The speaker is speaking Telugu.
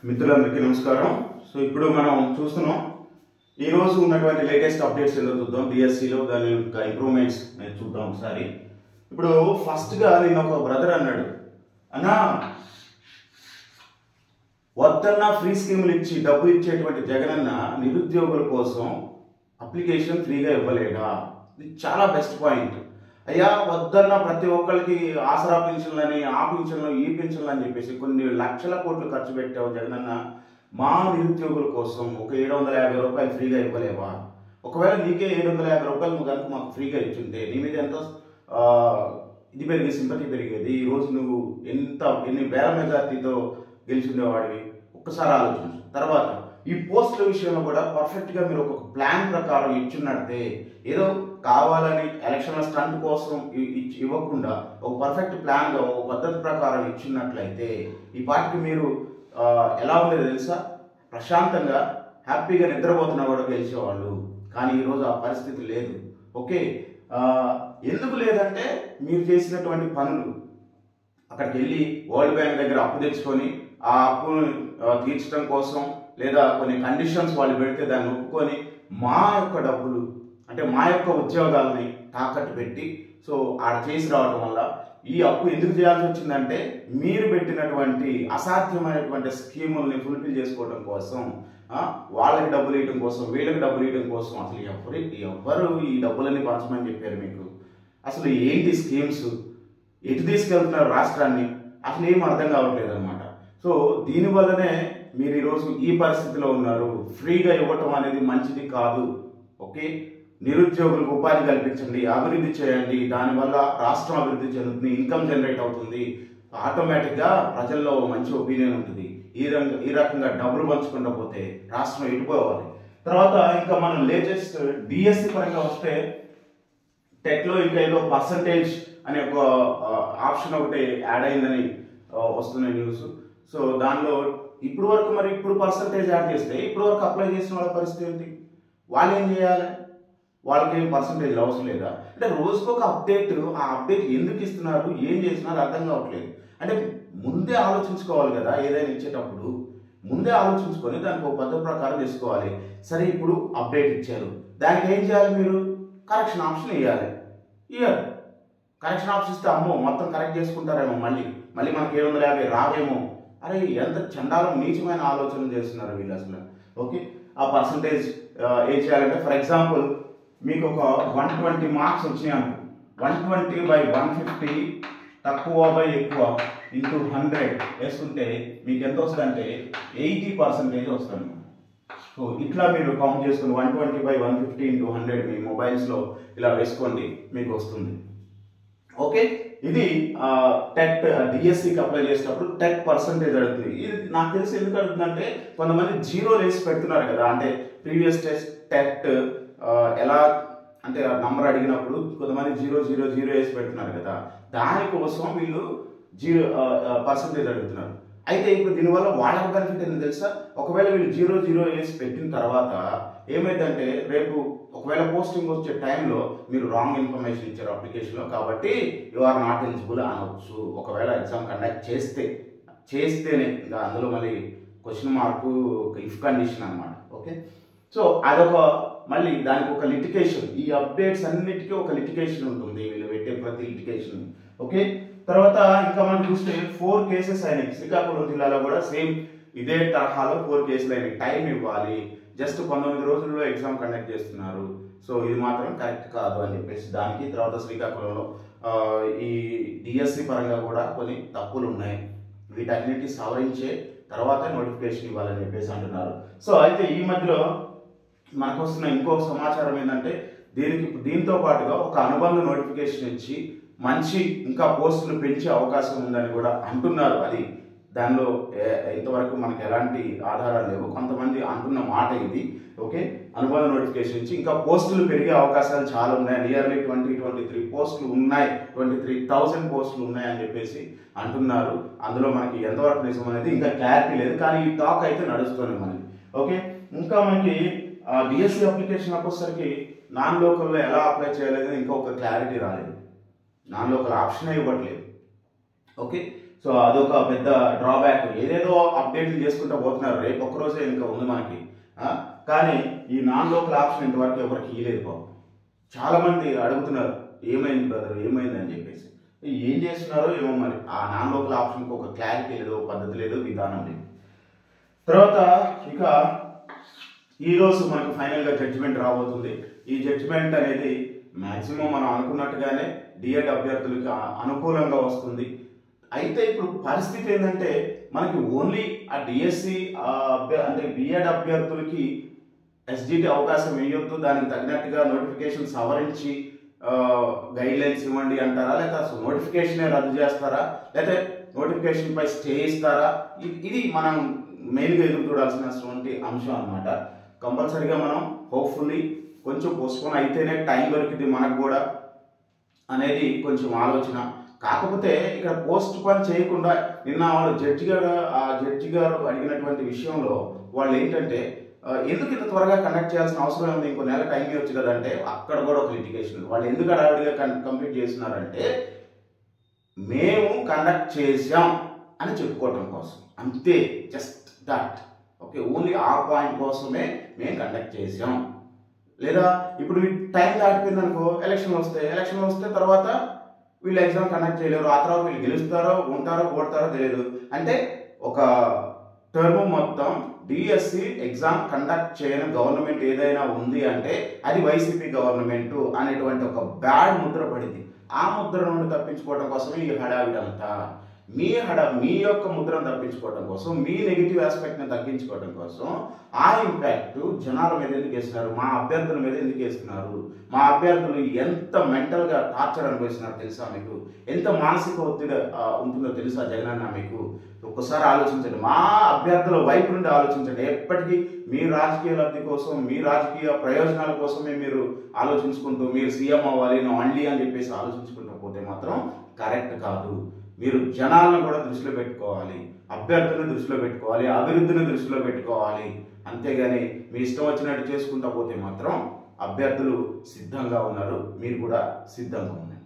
మిత్రులందరికీ నమస్కారం. సో ఇప్పుడు మనం చూస్తున్నాం ఈ రోజు ఉన్నటువంటి లేటెస్ట్ అప్డేట్స్ ఏందో చూద్దాం. డిఎస్సిలో దాని యొక్క ఇంప్రూవ్మెంట్స్ నేను చూద్దాం ఒకసారి. ఇప్పుడు ఫస్ట్గా నేను ఒక బ్రదర్ అన్నాడు, అన్నా వద్దన్న ఫ్రీ స్కీములు ఇచ్చి డబ్బులు ఇచ్చేటువంటి జగనన్న నిరుద్యోగుల కోసం అప్లికేషన్ ఫ్రీగా ఇవ్వలేడా? ఇది చాలా బెస్ట్ పాయింట్. అయ్యా వద్దన్న ప్రతి ఒక్కరికి ఆసరా పింఛన్లని, ఆ పింఛన్లు, ఈ పింఛన్లు అని చెప్పేసి కొన్ని లక్షల కోట్లు ఖర్చు పెట్టావు జగనన్న, మా నిరుద్యోగుల కోసం ఒక 750 రూపాయలు ఫ్రీగా ఇవ్వలేవా? ఒకవేళ నీకే 750 రూపాయలు నువ్వు కనుక మాకు ఫ్రీగా ఇచ్చుంటే నీ మీద ఎంతో ఇది పెరిగి సింపతి పెరిగేది. ఈరోజు నువ్వు ఎన్ని వేల మెజార్టీతో గెలిచిండేవాడివి. ఒక్కసారి ఆలోచించు. తర్వాత ఈ పోస్టుల విషయంలో కూడా పర్ఫెక్ట్గా మీరు ఒక ప్లాన్ ప్రకారం ఇచ్చున్నట్టే, ఏదో కావాలని ఎలక్షన్ల స్టంట్ కోసం ఇవ్వకుండా ఒక పర్ఫెక్ట్ ప్లాన్గా ఒక పద్ధతి ప్రకారం ఇచ్చినట్లయితే ఈ పార్టీకి మీరు ఎలా ఉండేది తెలుసా? ప్రశాంతంగా హ్యాపీగా నిద్రపోతున్నా కూడా గెలిచేవాళ్ళు. కానీ ఈరోజు ఆ పరిస్థితి లేదు. ఓకే, ఎందుకు లేదంటే మీరు చేసినటువంటి పనులు. అక్కడికి వెళ్ళి వరల్డ్ బ్యాంక్ దగ్గర అప్పు తెచ్చుకొని ఆ అప్పును తీర్చడం కోసం లేదా కొన్ని కండిషన్స్ వాళ్ళు పెడితే దాన్ని ఒప్పుకొని మా యొక్క డబ్బులు అంటే మా యొక్క ఉద్యోగాలని తాకట్టు పెట్టి సో ఆడ చేసి రావడం వల్ల ఈ అప్పు ఎందుకు చేయాల్సి వచ్చిందంటే మీరు పెట్టినటువంటి అసాధ్యమైనటువంటి స్కీముల్ని ఫుల్ఫిల్ చేసుకోవడం కోసం, వాళ్ళకి డబ్బులు ఇవ్వడం కోసం, వీళ్ళకి డబ్బులు ఇవ్వడం కోసం. అసలు ఎవరు ఈ డబ్బులన్నీ పంచమని చెప్పారు మీకు? అసలు ఏంటి స్కీమ్స్, ఎటు తీసుకెళ్తున్నారు రాష్ట్రాన్ని? అసలు ఏం అర్థం కావట్లేదు అనమాట. సో దీనివల్లనే మీరు ఈరోజు ఈ పరిస్థితిలో ఉన్నారు. ఫ్రీగా ఇవ్వటం అనేది మంచిది కాదు. ఓకే, నిరుద్యోగులకు ఉపాధి కల్పించండి, అభివృద్ధి చేయండి. దానివల్ల రాష్ట్రం అభివృద్ధి చెందుతుంది, ఇన్కమ్ జనరేట్ అవుతుంది, ఆటోమేటిక్గా ప్రజల్లో మంచి ఒపీనియన్ ఉంటుంది. ఈ రకంగా డబ్బులు పంచుకుంటూ పోతే రాష్ట్రం ఎటుపోవాలి. తర్వాత ఇంకా మనం లేటెస్ట్ డిఎస్సి పరంగా వస్తే టెక్లో ఇంకా ఏదో పర్సంటేజ్ అనే ఒక ఆప్షన్ ఒకటి యాడ్ అయిందని వస్తున్న న్యూస్. సో దానిలో ఇప్పుడు పర్సంటేజ్ యాడ్ చేస్తే ఇప్పుడు వరకు అప్లై చేసిన వాళ్ళ పరిస్థితి ఏంటి? వాళ్ళు ఏం చేయాలి? వాళ్ళకి పర్సంటేజ్ అవసరం లేదా? అంటే రోజుకు ఒక అప్డేట్, ఆ అప్డేట్ ఎందుకు ఇస్తున్నారు, ఏం చేస్తున్నారు అర్థం కావట్లేదు. అంటే ముందే ఆలోచించుకోవాలి కదా, ఏదైనా ఇచ్చేటప్పుడు ముందే ఆలోచించుకొని దానికి ఒక పద్ధతి ప్రకారం చేసుకోవాలి. సరే ఇప్పుడు అప్డేట్ ఇచ్చారు, దానికి ఏం చేయాలి? మీరు కరెక్షన్ ఆప్షన్ ఇవ్వాలి. కరెక్షన్ ఆప్షన్ ఇస్తే అమ్మో మొత్తం కరెక్ట్ చేసుకుంటారేమో, మళ్ళీ మనకి 750 రావేమో. అరే ఎంత చండాలం, నీచమైన ఆలోచన చేస్తున్నారు వీళ్ళు అసలు. ఓకే, ఆ పర్సంటేజ్ ఏం చేయాలంటే ఫర్ ఎగ్జాంపుల్ మీకు ఒక 120 మార్క్స్ వచ్చినాయి అనుకో, 120/150 తక్కువ బై ఎక్కువ ఇంటూ 100 వేసుకుంటే మీకు ఎంత వస్తుందంటే 80% వస్తుంది. సో ఇట్లా మీరు కౌంట్ చేసుకుని 120/150 ఇంటూ 100 మీ మొబైల్స్లో ఇలా వేసుకోండి, మీకు వస్తుంది. ఓకే, ఇది టెట్ డిఎస్సికి అప్లై చేసేటప్పుడు టెట్ పర్సంటేజ్ అడుగుతుంది. ఇది నాకు తెలిసి ఎందుకు అడుగుతుందంటే కొంతమంది జీరోలు వేసి పెడుతున్నారు కదా, అంటే ప్రీవియస్ టెట్ ఎలా అంటే నంబర్ అడిగినప్పుడు కొంతమంది 000 వేసి పెడుతున్నారు కదా, దానికోసం వీళ్ళు పర్సంటేజ్ అడుగుతున్నారు. అయితే ఇప్పుడు దీనివల్ల వాళ్ళకి బెనిఫిట్ ఏంటో తెలుసా? ఒకవేళ వీళ్ళు 000 వేసి పెట్టిన తర్వాత ఏమైందంటే రేపు ఒకవేళ పోస్టింగ్ వచ్చే టైంలో మీరు రాంగ్ ఇన్ఫర్మేషన్ ఇచ్చారు అప్లికేషన్లో, కాబట్టి యు ఆర్ నాట్ ఎలిజిబుల్ అనవచ్చు. ఒకవేళ ఎగ్జామ్ కండక్ట్ చేస్తేనే ఇంకా అందులో మళ్ళీ క్వశ్చన్ మార్కు ఇఫ్ కండిషన్ అనమాట. ఓకే, సో అదొక మళ్ళీ దానికి ఒక లిటిగేషన్, ఈ అప్డేట్స్ అన్నిటికీ ఒక లిటిగేషన్ ఉంటుంది, వీళ్ళు పెట్టే ప్రతి లిటిగేషన్. ఓకే, తర్వాత ఇంకా మనం చూస్తే 4 కేసెస్ అయినాయి శ్రీకాకుళం జిల్లాలో కూడా. సేమ్ ఇదే తరహాలో 4 కేసులు అయినాయి. టైం ఇవ్వాలి, జస్ట్ 19 రోజుల్లో ఎగ్జామ్ కండక్ట్ చేస్తున్నారు. సో ఇది మాత్రం కరెక్ట్ కాదు అని చెప్పేసి దానికి. తర్వాత శ్రీకాకుళంలో ఈ డిఎస్సి పరంగా కూడా కొన్ని తప్పులు ఉన్నాయి, వీటన్నిటి సవరించే తర్వాత నోటిఫికేషన్ ఇవ్వాలని చెప్పేసి అంటున్నారు. సో అయితే ఈ మధ్యలో మనకు వస్తున్న ఇంకో సమాచారం ఏంటంటే దీంతో పాటుగా ఒక అనుబంధ నోటిఫికేషన్ ఇచ్చి మంచి ఇంకా పోస్టులు పెంచే అవకాశం ఉందని కూడా అంటున్నారు. అది దానిలో ఇంతవరకు మనకు ఎలాంటి ఆధారాలు లేవు, కొంతమంది అంటున్న మాట ఇది. ఓకే, అనుబంధ నోటిఫికేషన్ ఇచ్చి ఇంకా పోస్టులు పెరిగే అవకాశాలు చాలా ఉన్నాయి. నియర్లీ 23 పోస్టులు ఉన్నాయి, 23,000 పోస్టులు ఉన్నాయని చెప్పేసి అంటున్నారు. అందులో మనకి ఎంతవరకు నిజం అనేది ఇంకా క్లారిటీ లేదు, కానీ ఈ టాక్ అయితే నడుస్తుంది మనకి. ఓకే, ఇంకా మనకి డిఎస్సి అప్లికేషన్ వచ్చేసరికి నాన్ లోకల్లో ఎలా అప్లై చేయలేదు ఇంకా ఒక క్లారిటీ రాలేదు. నాన్ లోకల్ ఆప్షనే ఇవ్వట్లేదు. ఓకే, సో అదొక పెద్ద డ్రాబ్యాక్. ఏదేదో అప్డేట్లు చేసుకుంటూ పోతున్నారు. రేపు ఒక్కరోజే ఇంకా ఉంది మనకి. కానీ ఈ నాన్ లోకల్ ఆప్షన్ ఇంతవరకు ఎవరికి ఇవ్వలేదు బాబు. చాలా మంది అడుగుతున్నారు ఏమైంది బ్రదర్, ఏమైంది అని చెప్పేసి. ఏం చేస్తున్నారో ఏమో మరి. ఆ నాన్ లోకల్ ఆప్షన్కి ఒక క్లారిటీ లేదు, పద్ధతి లేదు, విధానం లేదు. తర్వాత ఇక ఈరోజు మనకు ఫైనల్గా జడ్జిమెంట్ రాబోతుంది. ఈ జడ్జిమెంట్ అనేది మ్యాక్సిమం మనం అనుకున్నట్టుగానే డిఎడ్ అభ్యర్థులకి అనుకూలంగా వస్తుంది. అయితే ఇప్పుడు పరిస్థితి ఏంటంటే మనకి ఓన్లీ ఆ డిఎస్సి అంటే బిఎడ్ అభ్యర్థులకి ఎస్జిటి అవకాశం వేయొద్దు, దానికి తగినట్టుగా నోటిఫికేషన్ సవరించి గైడ్ లైన్స్ ఇవ్వండి అంటారా, లేదా అసలు నోటిఫికేషనే రద్దు చేస్తారా, లేదా నోటిఫికేషన్ పై స్టే ఇస్తారా? ఇది మనం మెయిన్గా ఎదురు చూడాల్సినటువంటి అంశం అనమాట. కంపల్సరీగా మనం హోప్ఫుల్లీ కొంచెం పోస్ట్పోన్ అయితేనే టైం దొరికింది మనకు కూడా అనేది కొంచెం ఆలోచన. కాకపోతే ఇక్కడ పోస్ట్ పోన్ చేయకుండా నిన్న వాళ్ళు జడ్జి గారు అడిగినటువంటి విషయంలో వాళ్ళు ఏంటంటే ఎందుకు ఇంత త్వరగా కండక్ట్ చేయాల్సిన అవసరం ఉంది, ఇంకో నెల టైం ఇవ్వచ్చు కదా అంటే అక్కడ కూడా ఒక లిటిగేషన్. వాళ్ళు ఎందుకు అడావిడిగా కంప్లీట్ చేస్తున్నారంటే మేము కండక్ట్ చేసాం అని చెప్పుకోవటం కోసం, అంతే, జస్ట్ దట్. ఓకే, ఓన్లీ ఆ పాయింట్ కోసమే మేము కండక్ట్ చేసాం. లేదా ఇప్పుడు టైం దాటిపోయింది అనుకో, ఎలక్షన్లు వస్తే తర్వాత వీళ్ళు ఎగ్జామ్ కండక్ట్ చేయలేరు. ఆ తర్వాత వీళ్ళు గెలుస్తారో ఉంటారో ఓడతారో తెలియదు. అంటే ఒక టర్మ్ మొత్తం డిఎస్సి ఎగ్జామ్ కండక్ట్ చేయని గవర్నమెంట్ ఏదైనా ఉంది అంటే అది వైసీపీ గవర్నమెంట్ అనేటువంటి ఒక బ్యాడ్ ముద్ర పడింది. ఆ ముద్ర నుండి తప్పించుకోవడం కోసమే ఈ హడావిడి అంతా. మీ యొక్క ముద్రను తప్పించుకోవడం కోసం, మీ నెగిటివ్ ఆస్పెక్ట్ని తగ్గించుకోవడం కోసం ఆ ఇంపాక్ట్ జనాల మీద ఎందుకు వేస్తున్నారు, మా అభ్యర్థుల మీద ఎందుకు వేస్తున్నారు, మా అభ్యర్థులు ఎంత మెంటల్గా టార్చర్ అనుభవిస్తున్నారు తెలుసా మీకు, ఎంత మానసిక ఒత్తిడి ఉంటుందో తెలుసా జగనన్న మీకు? ఒక్కసారి ఆలోచించండి, మా అభ్యర్థుల వైపు నుండి ఆలోచించండి. ఎప్పటికీ మీ రాజకీయ లబ్ధి కోసం, మీ రాజకీయ ప్రయోజనాల కోసమే మీరు ఆలోచించుకుంటూ మీరు సీఎం అవ్వాలి ఓన్లీ అని చెప్పేసి ఆలోచించుకుంటూ పోతే మాత్రం కరెక్ట్ కాదు. మీరు జనాలను కూడా దృష్టిలో పెట్టుకోవాలి, అభ్యర్థులను దృష్టిలో పెట్టుకోవాలి, అభివృద్ధిని దృష్టిలో పెట్టుకోవాలి. అంతేగాని మీ ఇష్టం వచ్చినట్టు చేసుకుంటూ పోతే మాత్రం అభ్యర్థులు సిద్ధంగా ఉన్నారు, మీరు కూడా సిద్ధంగా ఉండండి.